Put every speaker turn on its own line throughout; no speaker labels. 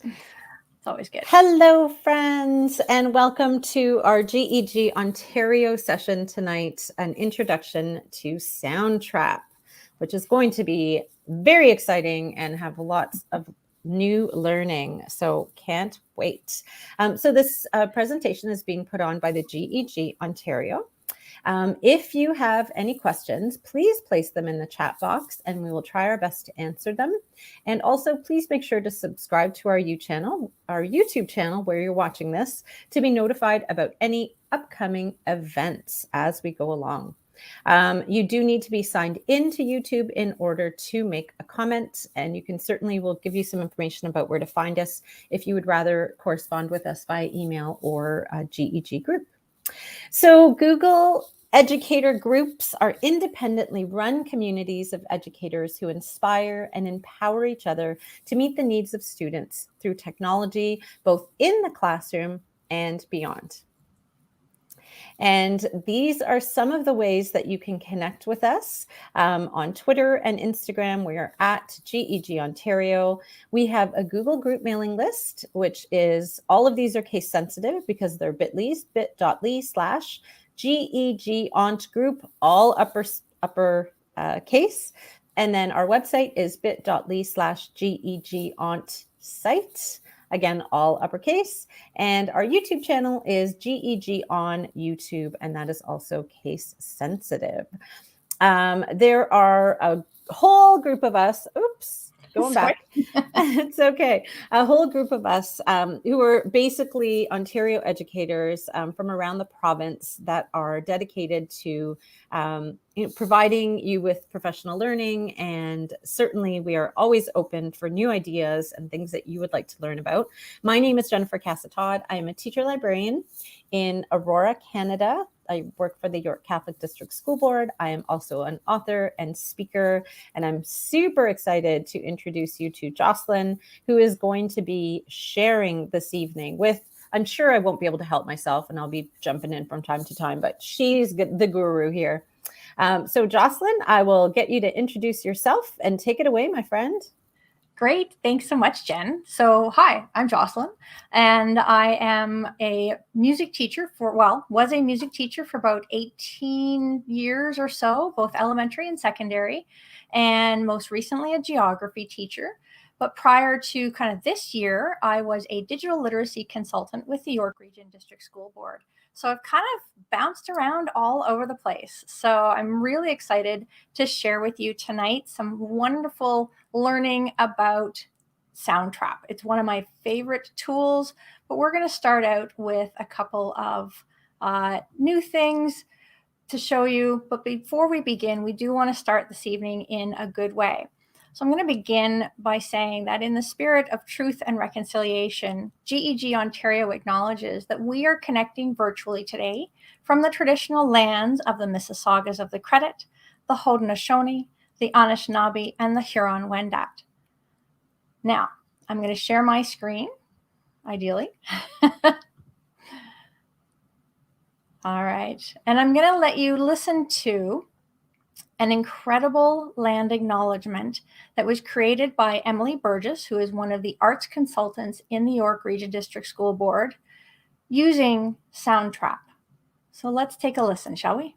It's always good.
Hello, friends, and welcome to our GEG Ontario session tonight, an introduction to Soundtrap, which is going to be very exciting and have lots of new learning. So can't wait. So this presentation is being put on by the GEG Ontario. If you have any questions, please place them in the chat box and we will try our best to answer them. And also, please make sure to subscribe to our YouTube channel where you're watching this to be notified about any upcoming events as we go along. You do need to be signed into YouTube in order to make a comment, and you can certainly, we'll give you some information about where to find us if you would rather correspond with us via email or a GEG group. So Google educator groups are independently run communities of educators who inspire and empower each other to meet the needs of students through technology, both in the classroom and beyond. And these are some of the ways that you can connect with us on Twitter and Instagram. We are at GEG Ontario. We have a Google group mailing list, which is, all of these are case sensitive because they're bit.ly/GEG Ont group, all upper case. And then our website is bit.ly/GEG Ont site. Again, all uppercase. And our YouTube channel is GEG on YouTube, and that is also case sensitive. There are a whole group of us, going back. It's okay. A whole group of us who are basically Ontario educators from around the province that are dedicated to providing you with professional learning. And certainly we are always open for new ideas and things that you would like to learn about. My name is Jennifer Casa-Todd. I am a teacher librarian in Aurora, Canada. I work for the York Catholic District School Board. I am also an author and speaker, and I'm super excited to introduce you to Jocelyn, who is going to be sharing this evening with, I'm sure I won't be able to help myself and I'll be jumping in from time to time, but she's the guru here. So Jocelyn, I will get you to introduce yourself and take it away, my friend.
Great. Thanks so much, Jen. So hi, I'm Jocelyn, and I am a music teacher was a music teacher for about 18 years or so, both elementary and secondary, and most recently a geography teacher. But prior to kind of this year, I was a digital literacy consultant with the York Region District School Board. So I've kind of bounced around all over the place. So I'm really excited to share with you tonight some wonderful learning about Soundtrap. It's one of my favorite tools, but we're going to start out with a couple of new things to show you. But before we begin, we do want to start this evening in a good way. So I'm going to begin by saying that in the spirit of truth and reconciliation, GEG Ontario acknowledges that we are connecting virtually today from the traditional lands of the Mississaugas of the Credit, the Haudenosaunee, the Anishinaabe, and the Huron-Wendat. Now, I'm going to share my screen, ideally. All right, and I'm going to let you listen to an incredible land acknowledgement that was created by Emily Burgess, who is one of the arts consultants in the York Region District School Board, using Soundtrap. So let's take a listen, shall we?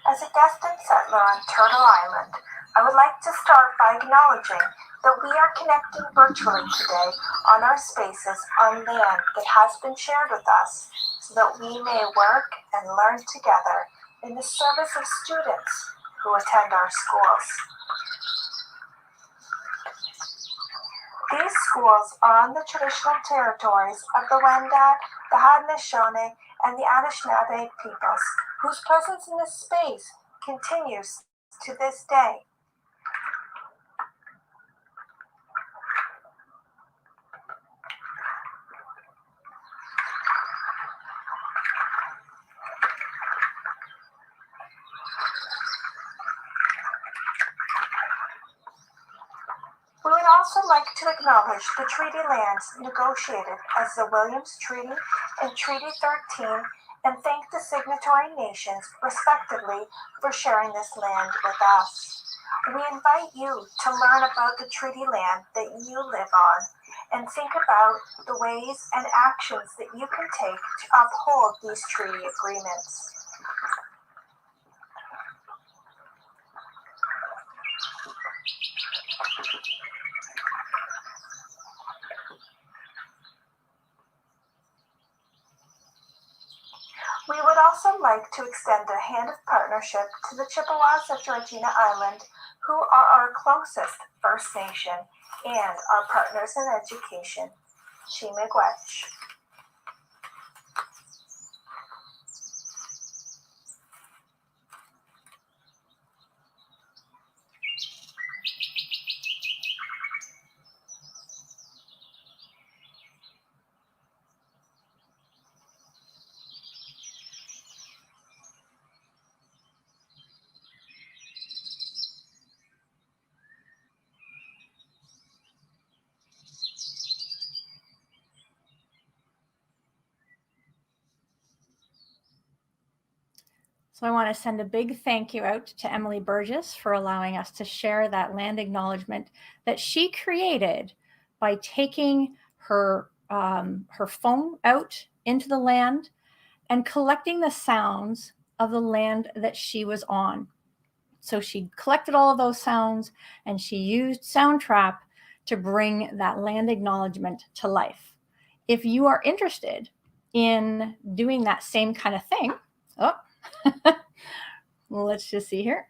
As a destined settler on Turtle Island, I would like to start by acknowledging that we are connecting virtually today on our spaces on land that has been shared with us so that we may work and learn together in the service of students who attend our schools. These schools are on the traditional territories of the Wendat, the Haudenosaunee, and the Anishinaabe peoples, whose presence in this space continues to this day. We would also like to acknowledge the treaty lands negotiated as the Williams Treaty and Treaty 13, and thank the signatory nations, respectively, for sharing this land with us. We invite you to learn about the treaty land that you live on and think about the ways and actions that you can take to uphold these treaty agreements. We would also like to extend a hand of partnership to the Chippewas of Georgina Island, who are our closest First Nation and our partners in education. Chi-miigwech.
So I want to send a big thank you out to Emily Burgess for allowing us to share that land acknowledgement that she created by taking her phone out into the land and collecting the sounds of the land that she was on. So she collected all of those sounds and she used Soundtrap to bring that land acknowledgement to life. If you are interested in doing that same kind of thing, well, let's just see here.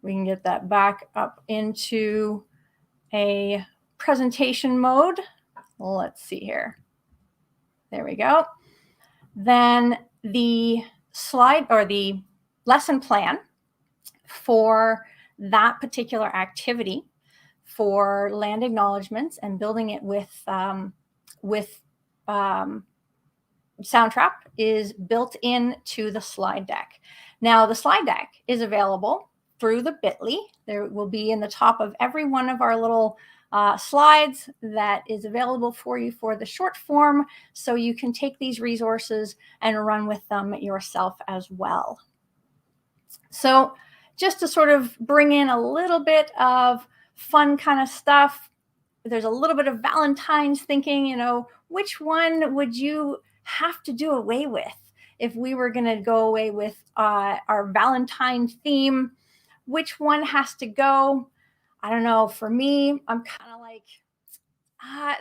We can get that back up into a presentation mode. Let's see here. There we go. Then the slide or the lesson plan for that particular activity for land acknowledgements and building it with Soundtrap is built into the slide deck. Now, the slide deck is available through the bit.ly. There will be in the top of every one of our little slides that is available for you for the short form, so you can take these resources and run with them yourself as well. So just to sort of bring in a little bit of fun kind of stuff, there's a little bit of Valentine's thinking, you know, which one would you have to do away with if we were going to go away with our Valentine theme? Which one has to go? I don't know. For me, I'm kind of like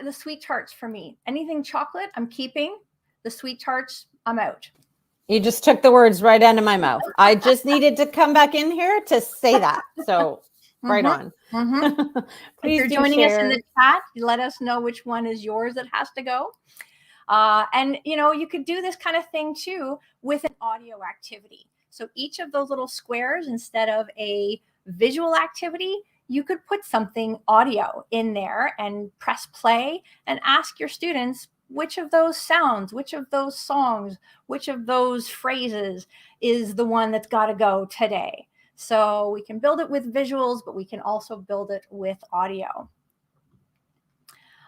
the sweet tarts for me. Anything chocolate, I'm keeping. The sweet tarts, I'm out.
You just took the words right out of my mouth. I just needed to come back in here to say that. So right on.
Please, if you're joining us in the chat, let us know which one is yours that has to go. And, you know, you could do this kind of thing, too, with an audio activity. So each of those little squares, instead of a visual activity, you could put something audio in there and press play and ask your students which of those sounds, which of those songs, which of those phrases is the one that's got to go today. So we can build it with visuals, but we can also build it with audio.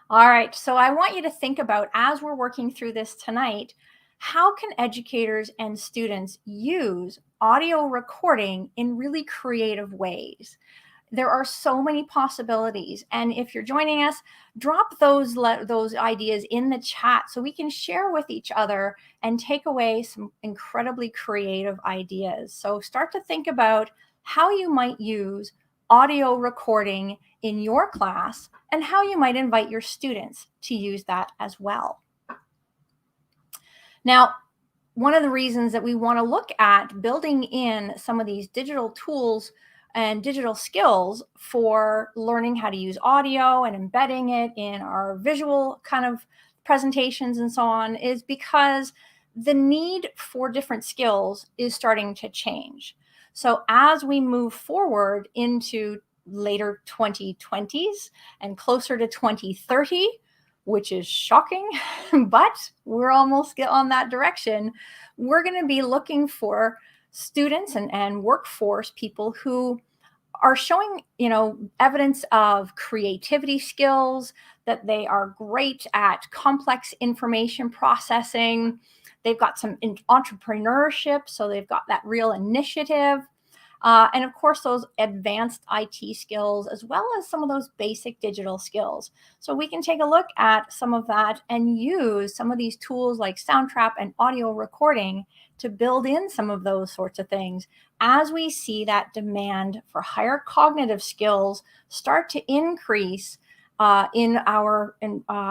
All right, so I want you to think about, as we're working through this tonight, how can educators and students use audio recording in really creative ways? There are so many possibilities. And if you're joining us, drop those ideas in the chat so we can share with each other and take away some incredibly creative ideas. So start to think about how you might use audio recording in your class and how you might invite your students to use that as well. Now, one of the reasons that we want to look at building in some of these digital tools and digital skills for learning how to use audio and embedding it in our visual kind of presentations and so on is because the need for different skills is starting to change. So as we move forward into later 2020s and closer to 2030, which is shocking, but we're almost on that direction, we're going to be looking for students and workforce people who are showing, evidence of creativity skills, that they are great at complex information processing. They've got some entrepreneurship, so they've got that real initiative. And of course, those advanced IT skills, as well as some of those basic digital skills. So we can take a look at some of that and use some of these tools like Soundtrap and audio recording to build in some of those sorts of things as we see that demand for higher cognitive skills start to increase in our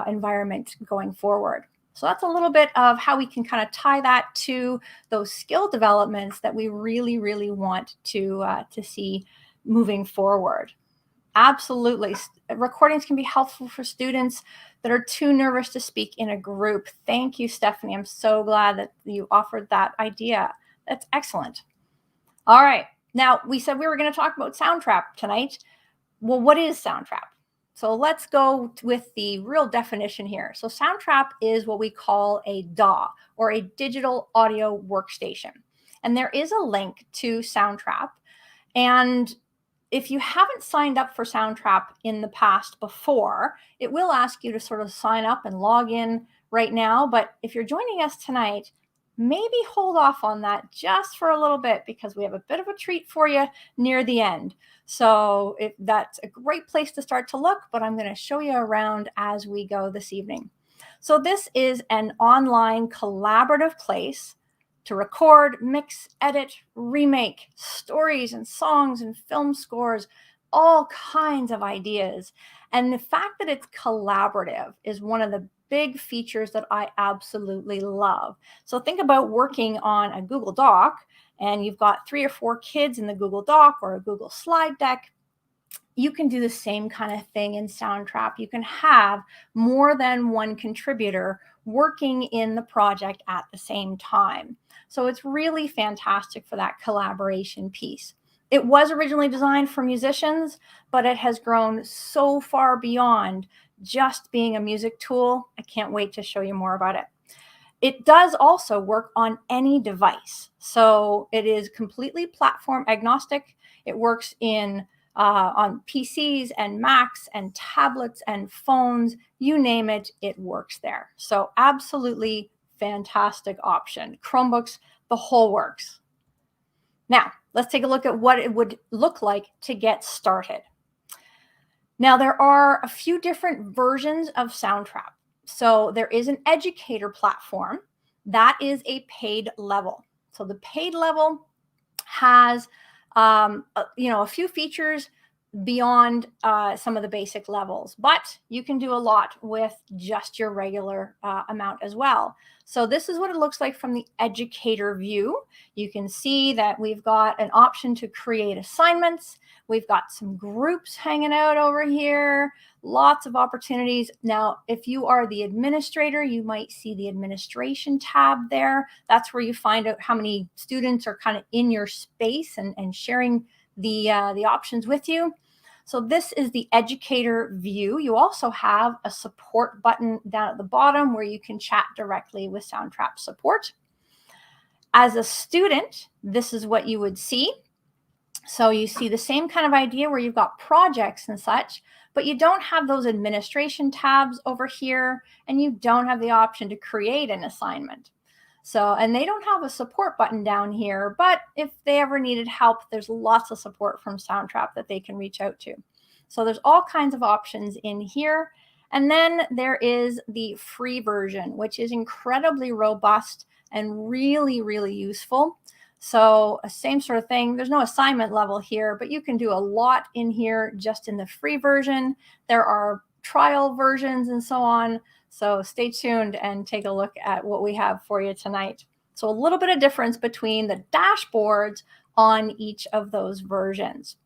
environment going forward. So that's a little bit of how we can kind of tie that to those skill developments that we really, really want to see moving forward. Absolutely. Recordings can be helpful for students that are too nervous to speak in a group. Thank you, Stephanie. I'm so glad that you offered that idea. That's excellent. All right. Now, we said we were going to talk about Soundtrap tonight. Well, what is Soundtrap? So let's go with the real definition here. So Soundtrap is what we call a DAW, or a digital audio workstation. And there is a link to Soundtrap. And if you haven't signed up for Soundtrap in the past before, it will ask you to sort of sign up and log in right now. But if you're joining us tonight, maybe hold off on that just for a little bit, because we have a bit of a treat for you near the end. So that's a great place to start to look, but I'm going to show you around as we go this evening. So this is an online collaborative place to record, mix, edit, remake stories and songs and film scores, all kinds of ideas. And the fact that it's collaborative is one of the big features that I absolutely love. So think about working on a Google Doc and you've got 3 or 4 kids in the Google Doc or a Google slide deck. You can do the same kind of thing in Soundtrap. You can have more than one contributor working in the project at the same time. So it's really fantastic for that collaboration piece. It was originally designed for musicians, but it has grown so far beyond just being a music tool. I can't wait to show you more about it. It does also work on any device. So it is completely platform agnostic. It works on PCs and Macs and tablets and phones, you name it, it works there. So absolutely fantastic option. Chromebooks, the whole works. Now, let's take a look at what it would look like to get started. Now, there are a few different versions of Soundtrap. So there is an educator platform that is a paid level. So the paid level has a few features beyond some of the basic levels, but you can do a lot with just your regular amount as well. So this is what it looks like from the educator view. You can see that we've got an option to create assignments. We've got some groups hanging out over here, lots of opportunities. Now, if you are the administrator, you might see the administration tab there. That's where you find out how many students are kind of in your space and sharing the options with you. So this is the educator view. You also have a support button down at the bottom where you can chat directly with Soundtrap support. As a student, this is what you would see. So you see the same kind of idea where you've got projects and such, but you don't have those administration tabs over here, and you don't have the option to create an assignment. So, and they don't have a support button down here, but if they ever needed help, there's lots of support from Soundtrap that they can reach out to. So there's all kinds of options in here. And then there is the free version, which is incredibly robust and really, really useful. So same sort of thing. There's no assignment level here, but you can do a lot in here just in the free version. There are trial versions and so on. So stay tuned and take a look at what we have for you tonight. So a little bit of difference between the dashboards on each of those versions.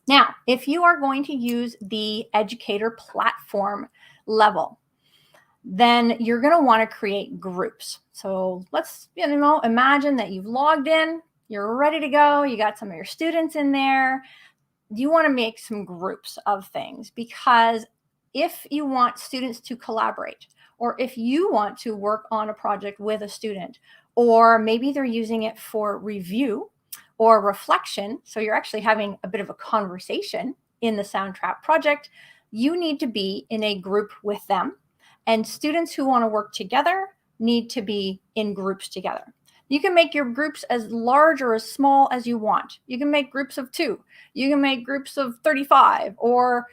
Now, if you are going to use the educator platform level, then you're going to want to create groups. So let's, imagine that you've logged in, you're ready to go, you got some of your students in there. You want to make some groups of things, because if you want students to collaborate, or if you want to work on a project with a student, or maybe they're using it for review or reflection, so you're actually having a bit of a conversation in the Soundtrap project, you need to be in a group with them. And students who want to work together need to be in groups together. You can make your groups as large or as small as you want. You can make groups of 2. You can make groups of 35, or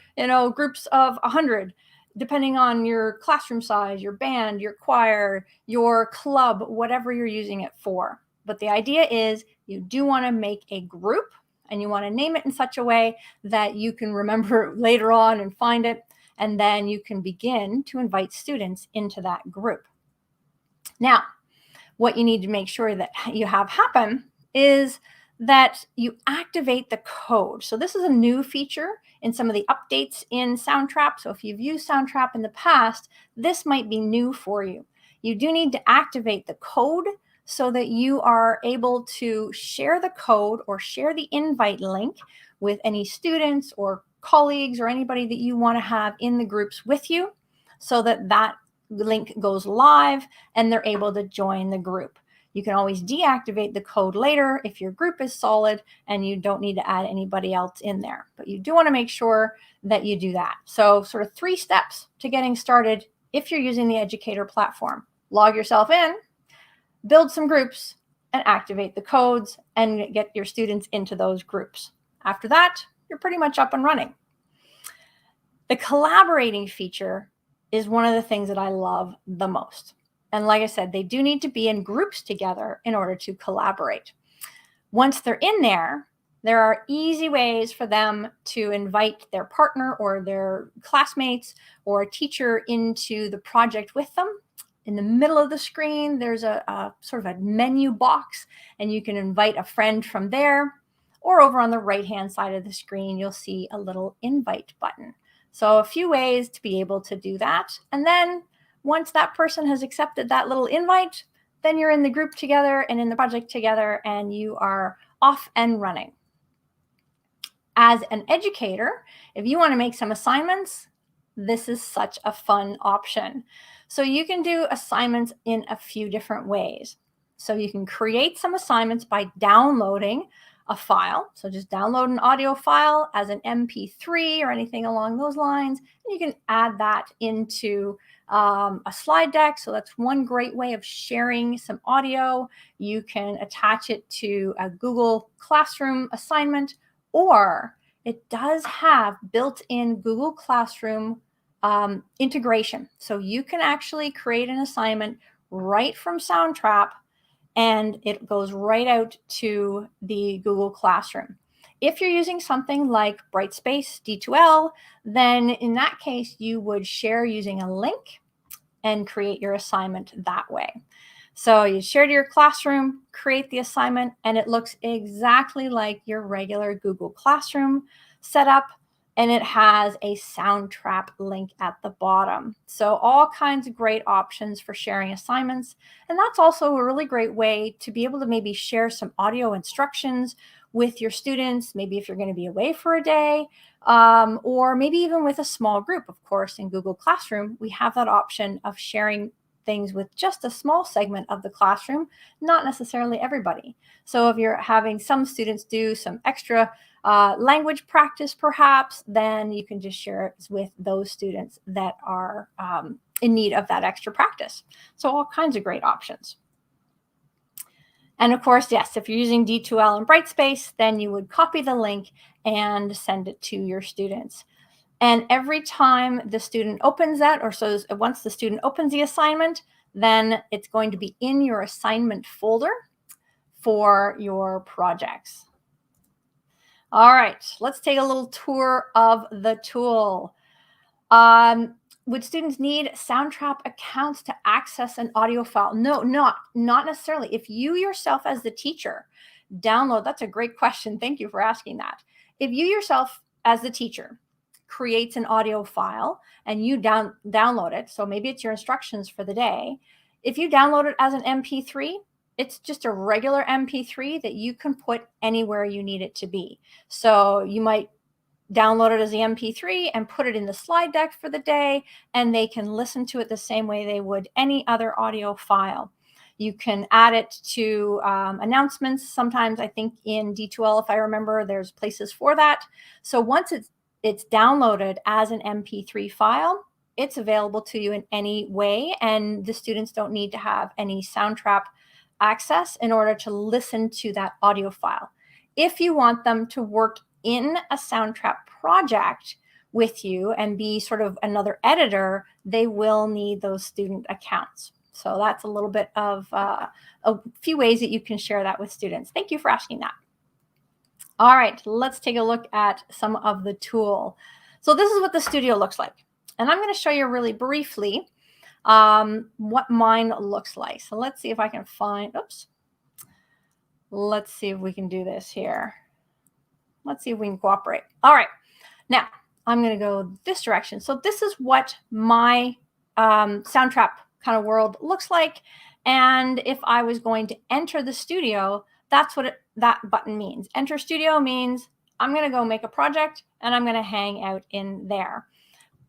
groups of 100, depending on your classroom size, your band, your choir, your club, whatever you're using it for. But the idea is you do want to make a group, and you want to name it in such a way that you can remember later on and find it, and then you can begin to invite students into that group. Now, what you need to make sure that you have happen is that you activate the code. So this is a new feature in some of the updates in Soundtrap. So if you've used Soundtrap in the past, this might be new for you. You do need to activate the code so that you are able to share the code or share the invite link with any students or colleagues or anybody that you want to have in the groups with you, so that that link goes live and they're able to join the group. You can always deactivate the code later if your group is solid and you don't need to add anybody else in there. But you do want to make sure that you do that. So sort of 3 steps to getting started if you're using the Educator platform. Log yourself in, build some groups, and activate the codes and get your students into those groups. After that, you're pretty much up and running. The collaborating feature is one of the things that I love the most. And like I said, they do need to be in groups together in order to collaborate. Once they're in there, there are easy ways for them to invite their partner or their classmates or a teacher into the project with them. In the middle of the screen, there's a sort of a menu box, and you can invite a friend from there. Or over on the right-hand side of the screen, you'll see a little invite button. So a few ways to be able to do that. And then once that person has accepted that little invite, then you're in the group together and in the project together, and you are off and running. As an educator, if you want to make some assignments, this is such a fun option. So you can do assignments in a few different ways. So you can create some assignments by downloading a file. So just download an audio file as an MP3 or anything along those lines. And you can add that into a slide deck. So that's one great way of sharing some audio. You can attach it to a Google Classroom assignment, or it does have built-in Google Classroom integration. So you can actually create an assignment right from Soundtrap, and it goes right out to the Google Classroom. If you're using something like Brightspace D2L, then in that case, you would share using a link and create your assignment that way. So you share to your classroom, create the assignment, and it looks exactly like your regular Google Classroom setup, and it has a Soundtrap link at the bottom. So all kinds of great options for sharing assignments. And that's also a really great way to be able to maybe share some audio instructions with your students, maybe if you're going to be away for a day, or maybe even with a small group. Of course, in Google Classroom, we have that option of sharing things with just a small segment of the classroom, not necessarily everybody. So if you're having some students do some extra language practice, perhaps, then you can just share it with those students that are in need of that extra practice. So all kinds of great options. And of course, yes, if you're using D2L and Brightspace, then you would copy the link and send it to your students. And every time the student opens that, or so once the student opens the assignment, then it's going to be in your assignment folder for your projects. All right, let's take a little tour of the tool. Would students need Soundtrap accounts to access an audio file? No, not necessarily. If you yourself as the teacher download, that's a great question. Thank you for asking that. If you yourself as the teacher creates an audio file and you download it, so maybe it's your instructions for the day. If you download it as an MP3, it's just a regular MP3 that you can put anywhere you need it to be. So you might download it as the MP3 and put it in the slide deck for the day, and they can listen to it the same way they would any other audio file. You can add it to announcements. Sometimes I think in D2L, if I remember, there's places for that. So once it's downloaded as an MP3 file, it's available to you in any way, and the students don't need to have any Soundtrap access in order to listen to that audio file. If you want them to work in a Soundtrap project with you and be sort of another editor, they will need those student accounts. So that's a little bit of a few ways that you can share that with students. Thank you for asking that. All right, let's take a look at some of the tool. So this is what the studio looks like. And I'm going to show you really briefly what mine looks like. So let's see if I can find, oops. Let's see if we can do this here. Let's see if we can cooperate. All right, now I'm going to go this direction. So this is what my Soundtrap kind of world looks like. And if I was going to enter the studio, that's what that button means. Enter studio means I'm going to go make a project and I'm going to hang out in there.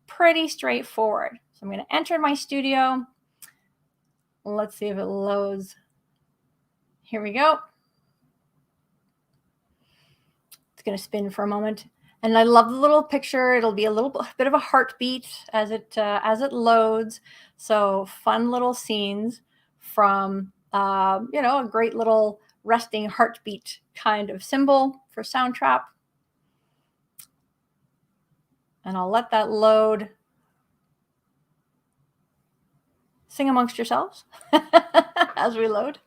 Pretty straightforward. So I'm going to enter my studio. Let's see if it loads. Here we go. It's going to spin for a moment. And I love the little picture. It'll be a little bit of a heartbeat as it loads. So fun little scenes from, a great little resting heartbeat kind of symbol for Soundtrap. And I'll let that load. Sing amongst yourselves as we load.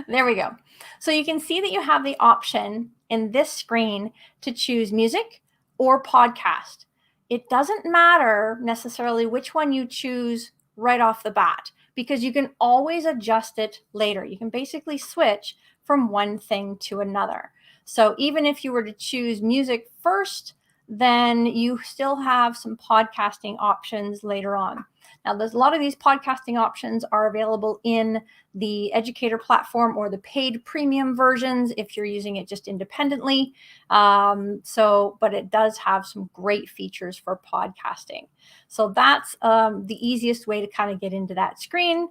There we go. So you can see that you have the option in this screen to choose music or podcast. It doesn't matter necessarily which one you choose right off the bat, because you can always adjust it later. You can basically switch from one thing to another. So even if you were to choose music first, then you still have some podcasting options later on. Now, there's a lot of these podcasting options are available in the educator platform or the paid premium versions if you're using it just independently. But it does have some great features for podcasting. So that's the easiest way to kind of get into that screen.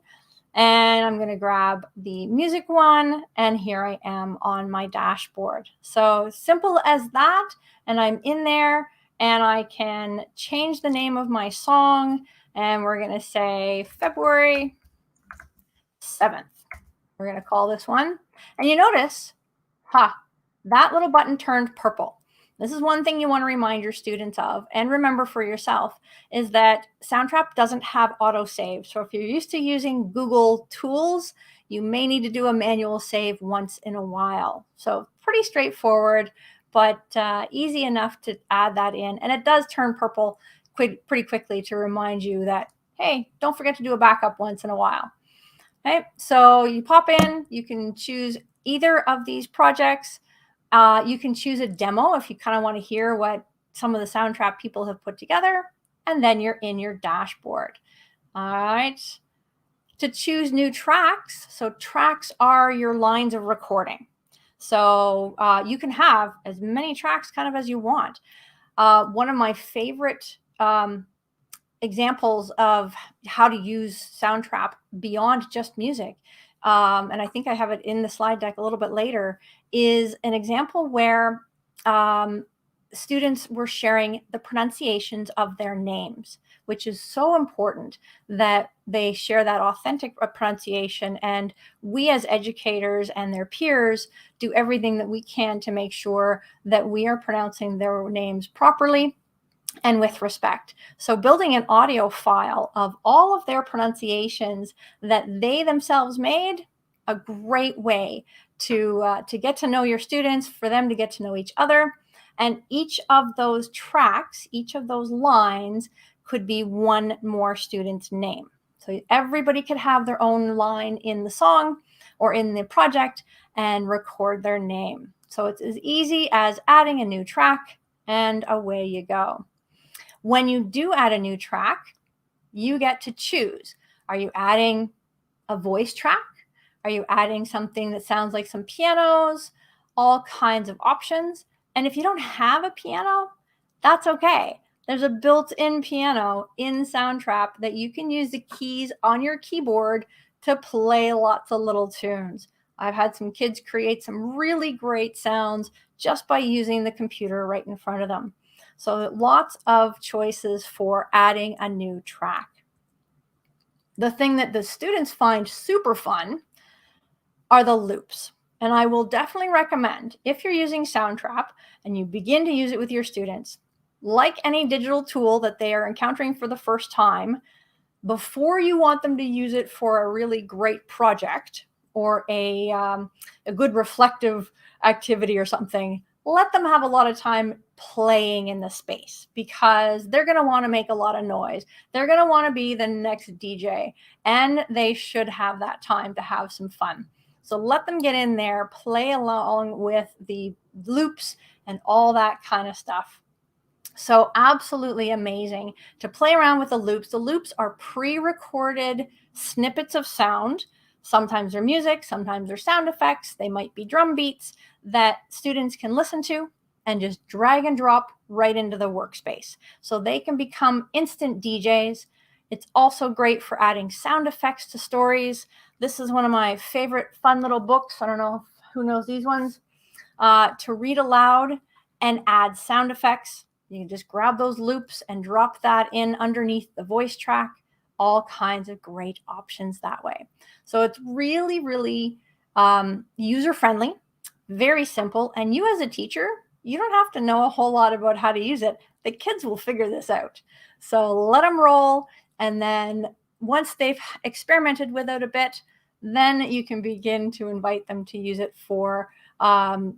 And I'm going to grab the music one, and here I am on my dashboard. So simple as that, and I'm in there, and I can change the name of my song, and we're going to say February 7th. We're going to call this one. And you notice, that little button turned purple. This is one thing you want to remind your students of, and remember for yourself, is that Soundtrap doesn't have autosave. So if you're used to using Google tools, you may need to do a manual save once in a while. So pretty straightforward, but easy enough to add that in. And it does turn purple pretty quickly to remind you that, hey, don't forget to do a backup once in a while. Okay, so you pop in, you can choose either of these projects. You can choose a demo if you kind of want to hear what some of the Soundtrap people have put together, and then you're in your dashboard. All right. To choose new tracks, so tracks are your lines of recording. So you can have as many tracks kind of as you want. One of my favorite examples of how to use Soundtrap beyond just music, and I think I have it in the slide deck a little bit later, is an example where students were sharing the pronunciations of their names, which is so important that they share that authentic pronunciation. And we as educators and their peers do everything that we can to make sure that we are pronouncing their names properly and with respect. So building an audio file of all of their pronunciations that they themselves made, a great way to get to know your students, for them to get to know each other. And each of those tracks, each of those lines could be one more student's name. So everybody could have their own line in the song or in the project and record their name. So it's as easy as adding a new track, and away you go. When you do add a new track, you get to choose. Are you adding a voice track? Are you adding something that sounds like some pianos? All kinds of options. And if you don't have a piano, that's okay. There's a built-in piano in Soundtrap that you can use the keys on your keyboard to play lots of little tunes. I've had some kids create some really great sounds just by using the computer right in front of them. So lots of choices for adding a new track. The thing that the students find super fun are the loops. And I will definitely recommend, if you're using Soundtrap and you begin to use it with your students, like any digital tool that they are encountering for the first time, before you want them to use it for a really great project or a good reflective activity or something, let them have a lot of time playing in the space, because they're going to want to make a lot of noise. They're going to want to be the next DJ, and they should have that time to have some fun. So let them get in there, play along with the loops and all that kind of stuff. So absolutely amazing to play around with the loops. The loops are pre-recorded snippets of sound. Sometimes they're music, sometimes they're sound effects. They might be drum beats that students can listen to and just drag and drop right into the workspace. So they can become instant DJs. It's also great for adding sound effects to stories. This is one of my favorite fun little books. I don't know who knows these ones. To read aloud and add sound effects. You can just grab those loops and drop that in underneath the voice track. All kinds of great options that way. So it's really, really user-friendly, very simple. And you as a teacher, you don't have to know a whole lot about how to use it. The kids will figure this out. So let them roll. And then once they've experimented with it a bit, then you can begin to invite them to use it for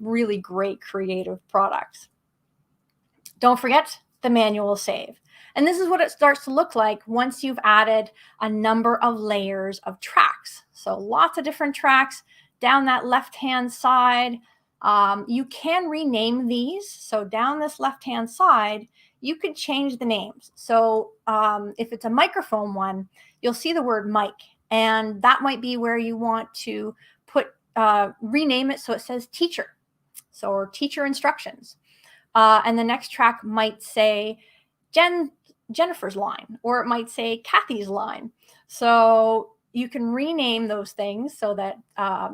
really great creative products. Don't forget the manual save. And this is what it starts to look like once you've added a number of layers of tracks. So lots of different tracks down that left-hand side. You can rename these. So down this left-hand side, you could change the names. So if it's a microphone one, you'll see the word mic, and that might be where you want to put rename it so it says teacher, so or teacher instructions. And the next track might say Jennifer's line, or it might say Kathy's line. So you can rename those things so that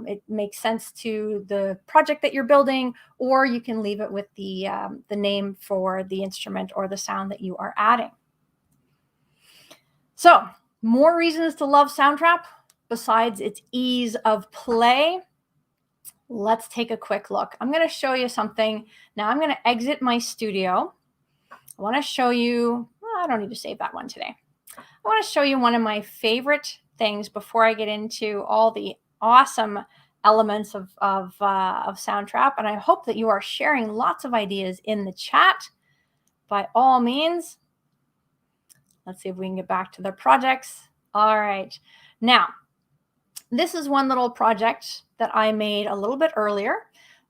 it makes sense to the project that you're building, or you can leave it with the name for the instrument or the sound that you are adding. So more reasons to love Soundtrap besides its ease of play. Let's take a quick look. I'm going to show you something. Now I'm going to exit my studio. I want to show you, well, I don't need to save that one today. I want to show you one of my favorite things before I get into all the awesome elements of Soundtrap. And I hope that you are sharing lots of ideas in the chat. By all means, let's see if we can get back to the projects. All right. Now, this is one little project that I made a little bit earlier.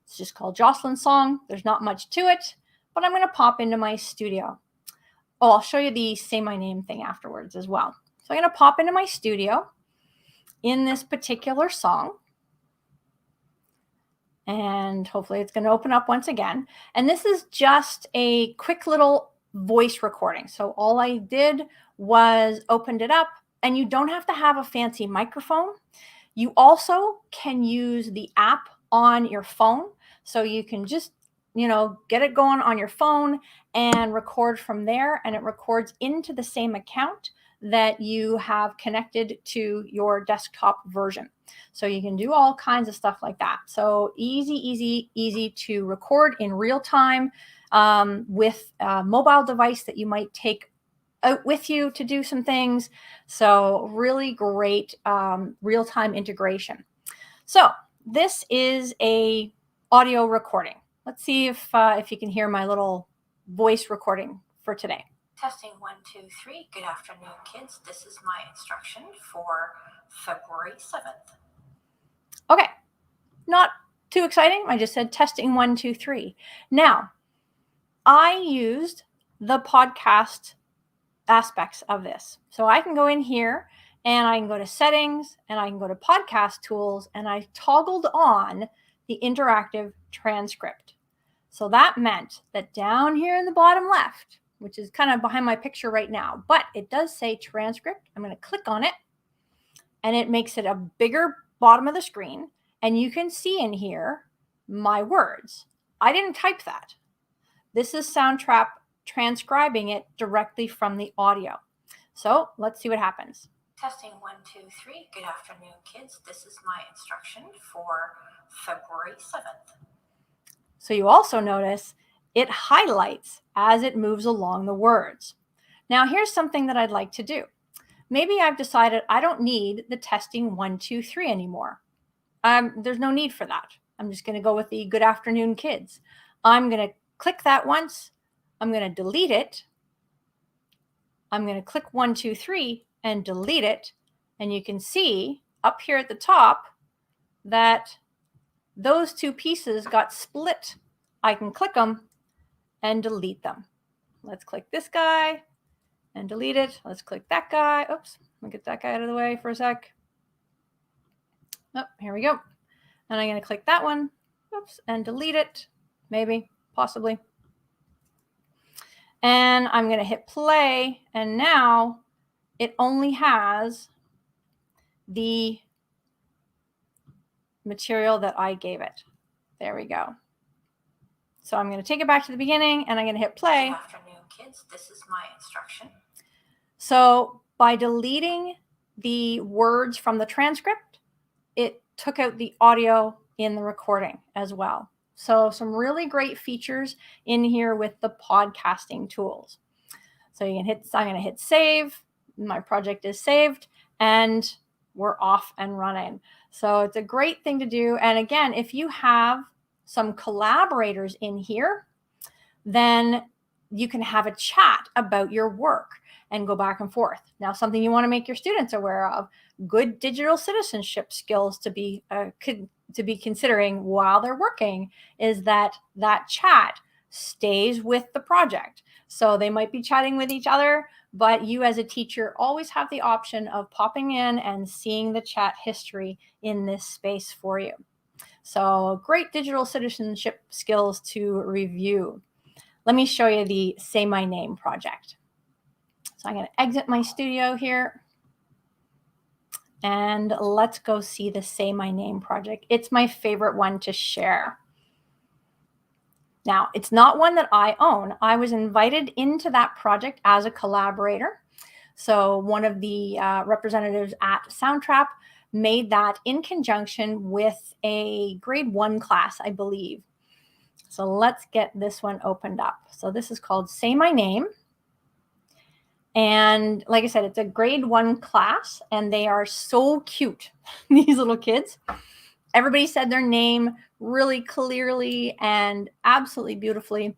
It's just called Jocelyn's Song. There's not much to it, but I'm going to pop into my studio. Oh, I'll show you the Say My Name thing afterwards as well. So I'm going to pop into my studio in this particular song. And hopefully it's going to open up once again. And this is just a quick little voice recording. So all I did was opened it up, and you don't have to have a fancy microphone. You also can use the app on your phone. So you can just, get it going on your phone and record from there. And it records into the same account that you have connected to your desktop version. So you can do all kinds of stuff like that. So easy to record in real time with a mobile device that you might take out with you to do some things. So really great real-time integration. So this is a audio recording. Let's see if you can hear my little voice recording for today.
Testing 1, 2, 3. Good afternoon, kids. This is my instruction for February 7th.
Okay, not too exciting. I just said testing 1, 2, 3. Now, I used the podcast aspects of this. So I can go in here and I can go to settings and I can go to podcast tools, and I toggled on the interactive transcript. So that meant that down here in the bottom left, which is kind of behind my picture right now, but it does say transcript. I'm going to click on it and it makes it a bigger bottom of the screen. And you can see in here my words. I didn't type that. This is Soundtrap transcribing it directly from the audio. So let's see what happens.
Testing 1, 2, 3. Good afternoon, kids. This is my instruction for February 7th.
So you also notice it highlights as it moves along the words. Now here's something that I'd like to do. Maybe I've decided I don't need the testing 1, 2, 3 anymore. There's no need for that. I'm just going to go with the good afternoon, kids. I'm going to click that once. I'm going to delete it. I'm going to click 1, 2, 3 and delete it. And you can see up here at the top that those two pieces got split. I can click them and delete them. Let's click this guy and delete it. Let's click that guy. Oops, let me get that guy out of the way for a sec. Oh, here we go. And I'm going to click that one. Oops, and delete it. Maybe, possibly. And I'm going to hit play. And now it only has the material that I gave it. There we go. So I'm going to take it back to the beginning and I'm going to hit play.
Good afternoon, kids. This is my instruction.
So by deleting the words from the transcript, it took out the audio in the recording as well. So some really great features in here with the podcasting tools. So you can hit, I'm going to hit save. My project is saved and we're off and running. So it's a great thing to do. And again, if you have some collaborators in here, then you can have a chat about your work and go back and forth. Now, something you want to make your students aware of, good digital citizenship skills to be considering while they're working, is that chat stays with the project. So they might be chatting with each other, but you as a teacher always have the option of popping in and seeing the chat history in this space for you. So great digital citizenship skills to review. Let me show you the Say My Name project. So I'm going to exit my studio here. And let's go see the Say My Name project. It's my favorite one to share. Now, it's not one that I own. I was invited into that project as a collaborator. So one of the representatives at Soundtrap made that in conjunction with a grade 1 class, I believe. So let's get this one opened up. So this is called Say My Name. And like I said, it's a grade 1 class and they are so cute, these little kids. Everybody said their name really clearly and absolutely beautifully.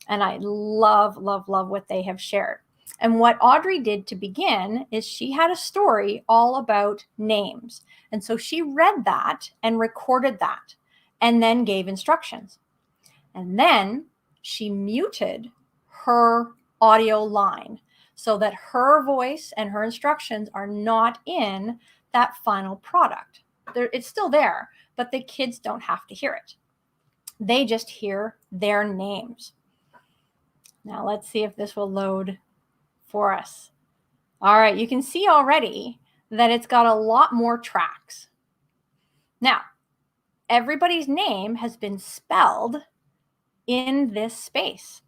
And I love, love, love what they have shared. And what Audrey did to begin is she had a story all about names. And so she read that and recorded that and then gave instructions. And then she muted her audio line so that her voice and her instructions are not in that final product. It's still there, but the kids don't have to hear it. They just hear their names. Now let's see if this will load for us. All right, you can see already that it's got a lot more tracks. Now, everybody's name has been spelled in this space.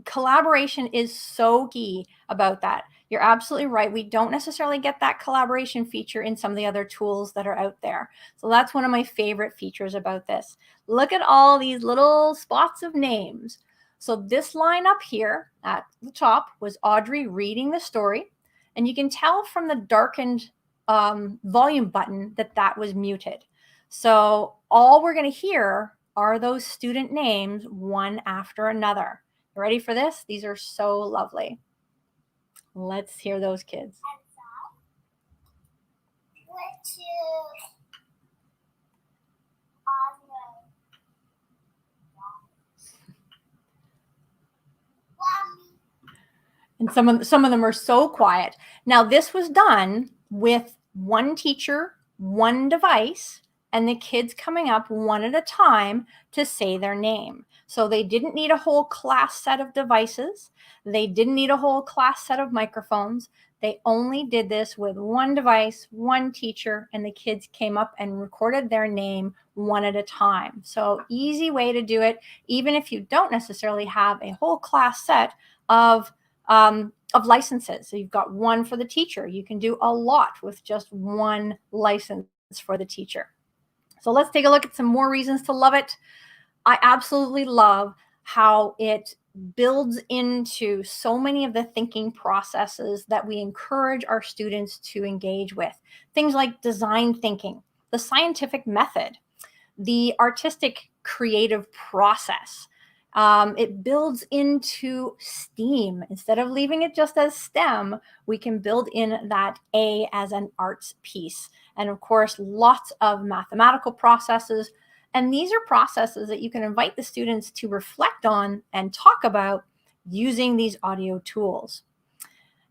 Collaboration is so key about that. You're absolutely right. We don't necessarily get that collaboration feature in some of the other tools that are out there. So that's one of my favorite features about this. Look at all these little spots of names. So this line up here at the top was Audrey reading the story. And you can tell from the darkened volume button that that was muted. So all we're going to hear are those student names one after another. You ready for this? These are so lovely. Let's hear those kids. And some of them are so quiet. Now, this was done with one teacher, one device, and the kids coming up one at a time to say their name. So they didn't need a whole class set of devices. They didn't need a whole class set of microphones. They only did this with one device, one teacher, and the kids came up and recorded their name one at a time. So easy way to do it, even if you don't necessarily have a whole class set of licenses. So you've got one for the teacher. You can do a lot with just one license for the teacher. So let's take a look at some more reasons to love it. I absolutely love how it builds into so many of the thinking processes that we encourage our students to engage with. Things like design thinking, the scientific method, the artistic creative process. It builds into STEAM. Instead of leaving it just as STEM, we can build in that A as an arts piece. And of course, lots of mathematical processes. And these are processes that you can invite the students to reflect on and talk about using these audio tools.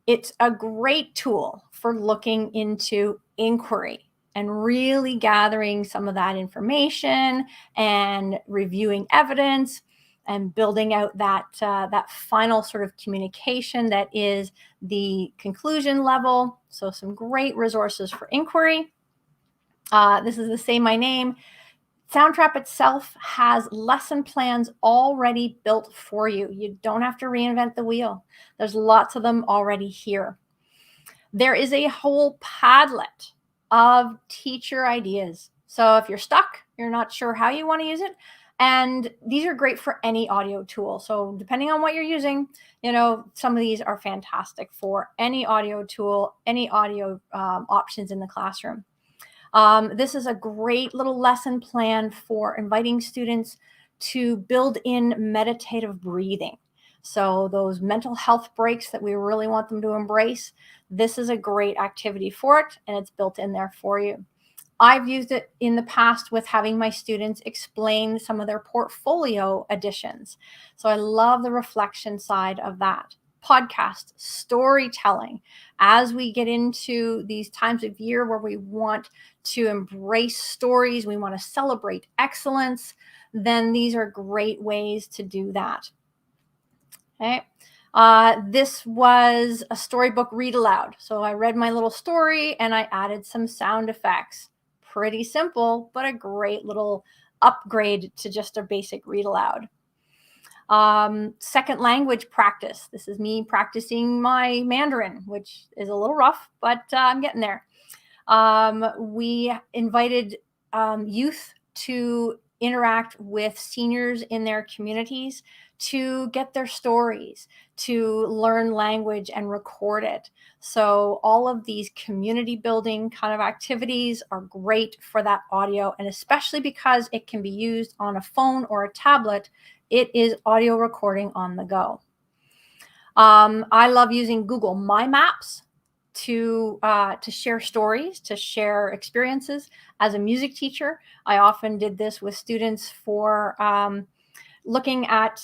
It's a great tool for looking into inquiry and really gathering some of that information and reviewing evidence and building out that final sort of communication that is the conclusion level. So some great resources for inquiry. This is the Say My Name. Soundtrap itself has lesson plans already built for you. You don't have to reinvent the wheel. There's lots of them already here. There is a whole Padlet of teacher ideas. So if you're stuck, you're not sure how you want to use it, and these are great for any audio tool. So depending on what you're using, some of these are fantastic for any audio tool, any audio options in the classroom. This is a great little lesson plan for inviting students to build in meditative breathing. So those mental health breaks that we really want them to embrace, this is a great activity for it, and it's built in there for you. I've used it in the past with having my students explain some of their portfolio additions. So I love the reflection side of that. Podcast, storytelling. As we get into these times of year where we want to embrace stories, we want to celebrate excellence, then these are great ways to do that. Okay. This was a storybook read aloud. So I read my little story and I added some sound effects. Pretty simple, but a great little upgrade to just a basic read aloud. Second language practice. This is me practicing my Mandarin, which is a little rough, but I'm getting there. We invited youth to interact with seniors in their communities to get their stories, to learn language and record it. So all of these community building kind of activities are great for that audio, and especially because it can be used on a phone or a tablet, it is audio recording on the go. I love using Google My Maps to share stories, to share experiences. As a music teacher, I often did this with students for looking at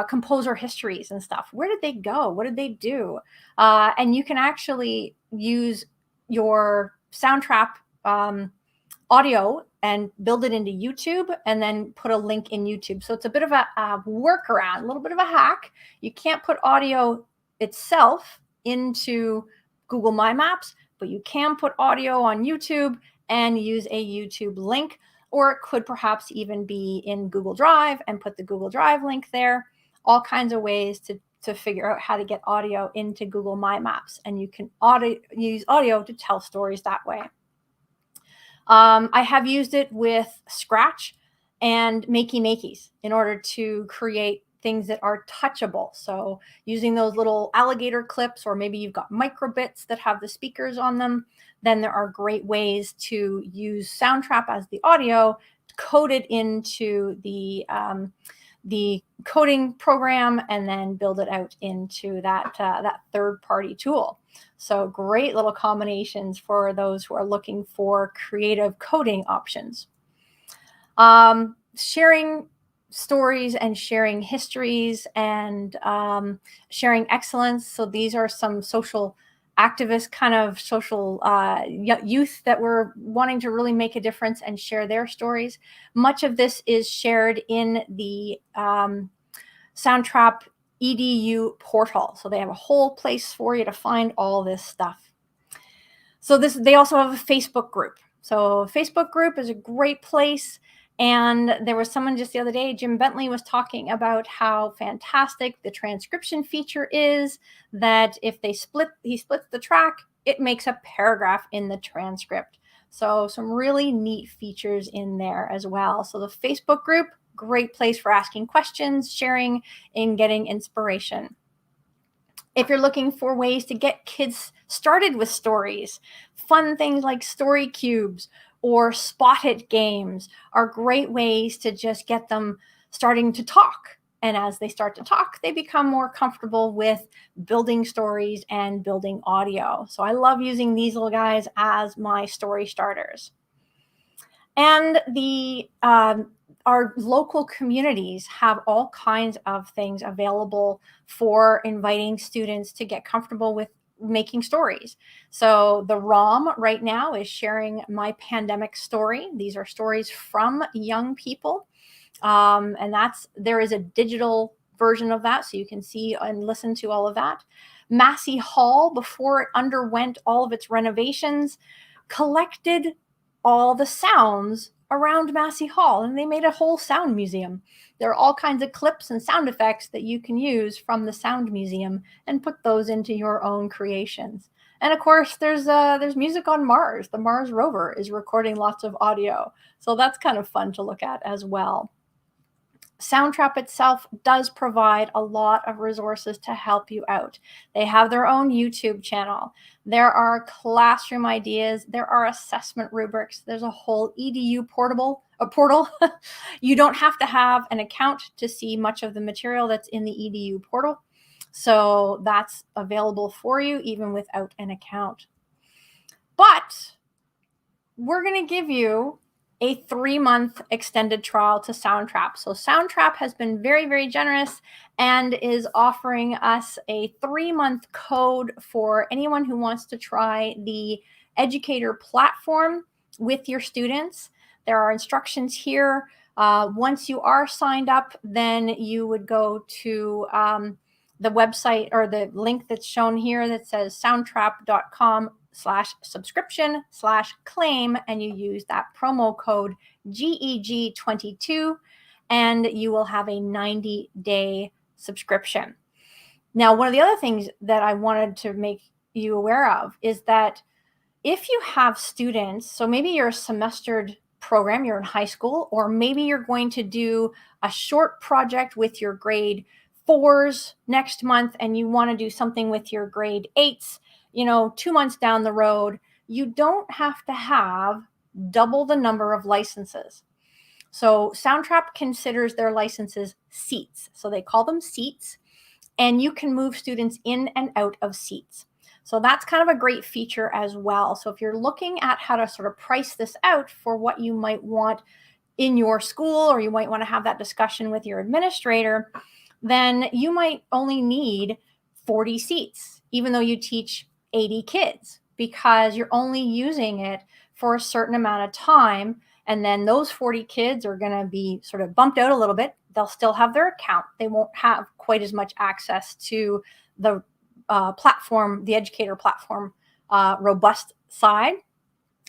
composer histories and stuff. Where did they go? What did they do? And you can actually use your Soundtrap audio and build it into YouTube and then put a link in YouTube. So it's a bit of a workaround, a little bit of a hack. You can't put audio itself into Google My Maps, but you can put audio on YouTube and use a YouTube link, or it could perhaps even be in Google Drive and put the Google Drive link there. All kinds of ways to figure out how to get audio into Google My Maps, and you can use audio to tell stories that way. I have used it with Scratch and Makey-Makeys in order to create things that are touchable. So using those little alligator clips, or maybe you've got microbits that have the speakers on them, then there are great ways to use Soundtrap as the audio, code it into the coding program, and then build it out into that third-party tool. So great little combinations for those who are looking for creative coding options. Sharing stories and sharing histories and sharing excellence. So these are some social activist kind of social youth that were wanting to really make a difference and share their stories. Much of this is shared in the Soundtrap EDU portal. So they have a whole place for you to find all this stuff. So they also have a Facebook group. So Facebook group is a great place. And there was someone just the other day, Jim Bentley was talking about how fantastic the transcription feature is, that if he splits the track, it makes a paragraph in the transcript. So some really neat features in there as well. So the Facebook group, great place for asking questions, sharing, and getting inspiration. If you're looking for ways to get kids started with stories, fun things like story cubes or spot it games are great ways to just get them starting to talk. And as they start to talk, they become more comfortable with building stories and building audio. So I love using these little guys as my story starters. And our local communities have all kinds of things available for inviting students to get comfortable with making stories. So the ROM right now is sharing my pandemic story. These are stories from young people. And there is a digital version of that, so you can see and listen to all of that. Massey Hall, before it underwent all of its renovations, collected all the sounds around Massey Hall, and they made a whole sound museum. There are all kinds of clips and sound effects that you can use from the sound museum and put those into your own creations. And of course, there's music on Mars. The Mars rover is recording lots of audio, so that's kind of fun to look at as well. Soundtrap itself does provide a lot of resources to help you out. They have their own YouTube channel. There are classroom ideas. There are assessment rubrics. There's a whole EDU portal. You don't have to have an account to see much of the material that's in the EDU portal. So that's available for you even without an account. But we're going to give you a 3-month extended trial to Soundtrap. So Soundtrap has been very, very generous and is offering us a 3-month code for anyone who wants to try the educator platform with your students. There are instructions here. Once you are signed up, then you would go to the website or the link that's shown here that says soundtrap.com/subscription/claim, and you use that promo code GEG22 and you will have a 90-day subscription. Now, one of the other things that I wanted to make you aware of is that if you have students, so maybe you're a semestered program, you're in high school, or maybe you're going to do a short project with your grade 4s next month and you want to do something with your grade 8s, 2 months down the road, you don't have to have double the number of licenses. So Soundtrap considers their licenses seats. So they call them seats, and you can move students in and out of seats. So that's kind of a great feature as well. So if you're looking at how to sort of price this out for what you might want in your school, or you might want to have that discussion with your administrator, then you might only need 40 seats, even though you teach 80 kids, because you're only using it for a certain amount of time. And then those 40 kids are going to be sort of bumped out a little bit. They'll still have their account. They won't have quite as much access to the platform, the educator platform, robust side,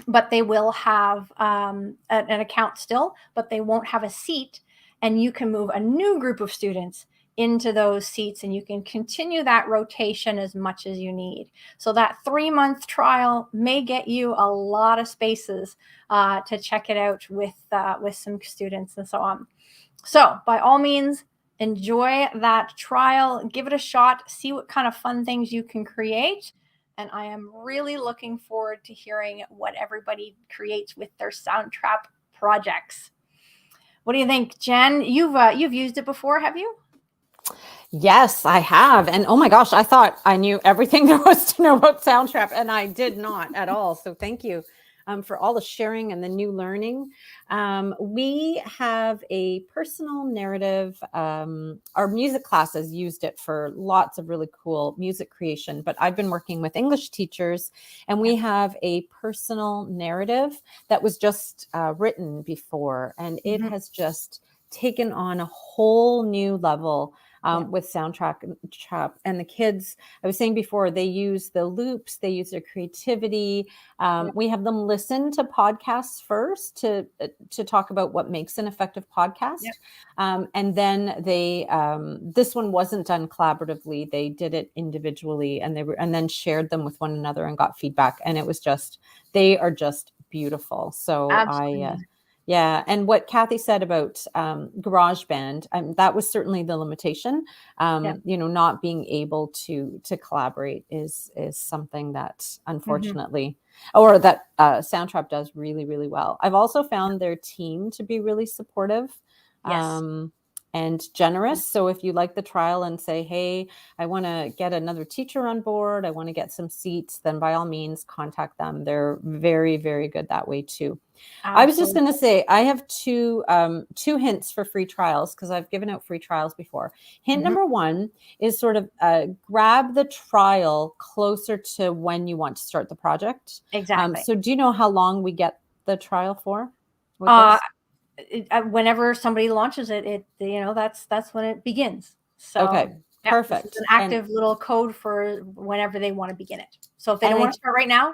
but they will have an account still, but they won't have a seat. And you can move a new group of students into those seats, and you can continue that rotation as much as you need. So that 3-month trial may get you a lot of spaces to check it out with some students and so on. So by all means, enjoy that trial, give it a shot, see what kind of fun things you can create. And I am really looking forward to hearing what everybody creates with their Soundtrap projects. What do you think, Jen? You've used it before, have you?
Yes, I have. And oh my gosh, I thought I knew everything there was to know about Soundtrap, and I did not at all. So thank you for all the sharing and the new learning. We have a personal narrative. Our music classes used it for lots of really cool music creation, but I've been working with English teachers, and we have a personal narrative that was just written before, and it has just taken on a whole new level with Soundtrap. And the kids, I was saying before, they use the loops, they use their creativity. We have them listen to podcasts first to talk about what makes an effective podcast. And then they, this one wasn't done collaboratively. They did it individually, and then shared them with one another and got feedback. And it was just, they are just beautiful. So
Absolutely.
yeah. And what Kathy said about GarageBand, that was certainly the limitation. Not being able to collaborate is something that unfortunately, or that Soundtrap does really, really well. I've also found their team to be really supportive. And generous. So if you like the trial and say, hey, I want to get another teacher on board, I want to get some seats, then by all means contact them. They're very, very good that way too. Absolutely. I was just going to say, I have two hints for free trials, because I've given out free trials before. Hint number one is sort of grab the trial closer to when you want to start the project.
Exactly.
So do you know how long we get the trial for?
Whenever somebody launches it, that's when it begins. So
okay, perfect.
This is an active little code for whenever they want to begin it. So if they don't want to start right now,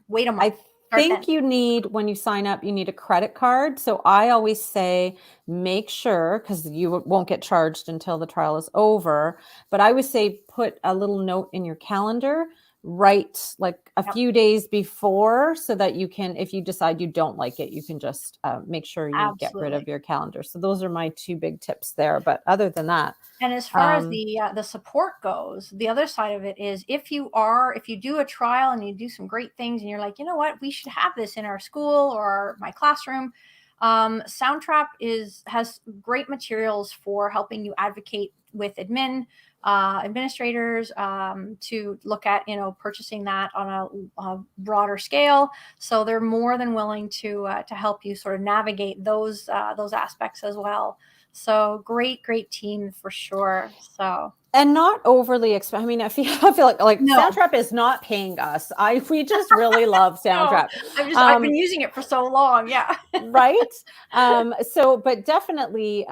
wait a month.
I think you need, when you sign up, you need a credit card. So I always say, make sure, because you won't get charged until the trial is over. But I would say put a little note in your calendar, right, like a few days before, so that you can, if you decide you don't like it, you can just make sure you get rid of your calendar. So those are my two big tips there. But other than that,
and as far as the support goes, the other side of it is, if you do a trial and you do some great things and you're like, you know what, we should have this in our school or my classroom, Soundtrap has great materials for helping you advocate with administrators to look at purchasing that on a broader scale. So they're more than willing to help you sort of navigate those aspects as well. So great team for sure. So.
And not overly expensive. I mean, I feel like no. Soundtrap is not paying us. We just really love Soundtrap.
No, I've been using it for so long. Yeah.
Right. But definitely,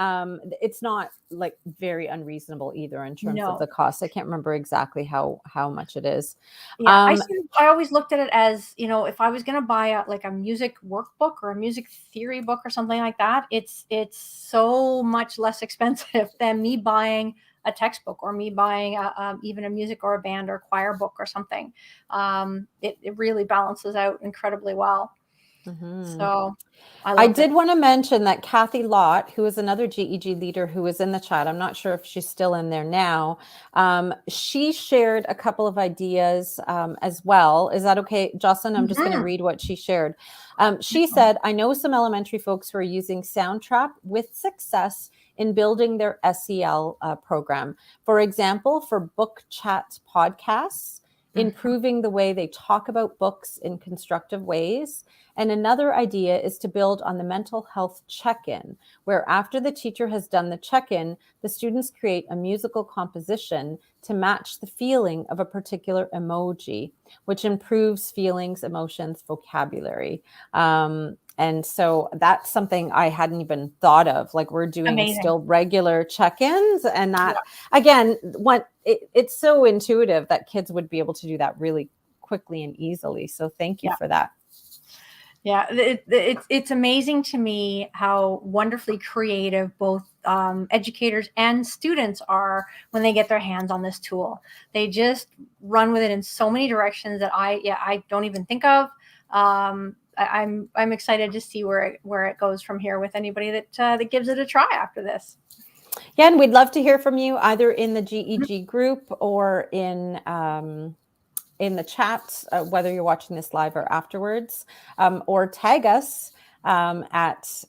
it's not like very unreasonable either in terms of the cost. I can't remember exactly how much it is.
Yeah, I always looked at it as, if I was going to buy a music workbook or a music theory book or something like that, it's so much less expensive than me buying a textbook or me buying even a music or a band or choir book or something. It really balances out incredibly well. So
I did want to mention that Kathy Lott, who is another GEG leader who is in the chat, I'm not sure if she's still in there now. She shared a couple of ideas as well. Is that okay, Jocelyn? I'm just going to read what she shared. She said, I know some elementary folks who are using Soundtrap with success in building their SEL program. For example, for book chat podcasts, improving the way they talk about books in constructive ways. And another idea is to build on the mental health check-in, where after the teacher has done the check-in, the students create a musical composition to match the feeling of a particular emoji, which improves feelings, emotions, vocabulary. And so that's something I hadn't even thought of. Like, we're doing still regular check-ins, and that again, it's so intuitive that kids would be able to do that really quickly and easily. So thank you for that.
Yeah, it's amazing to me how wonderfully creative both educators and students are when they get their hands on this tool. They just run with it in so many directions that I don't even think of. I'm excited to see where it goes from here with anybody that gives it a try after this.
Yeah, and we'd love to hear from you either in the GEG group or in the chat, whether you're watching this live or afterwards, or tag us at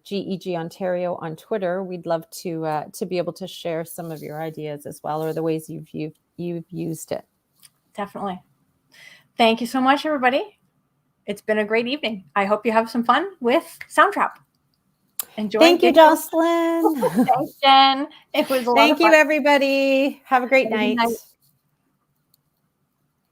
GEG Ontario on Twitter. We'd love to be able to share some of your ideas as well, or the ways you've used it.
Definitely. Thank you so much, everybody. it's been a great evening. I hope you have some fun with Soundtrap. Enjoy.
Thank you, Jocelyn.
Thanks, Jen. It was a lot
Thank
of fun.
you, everybody. Have a great
Have a good
night.
night.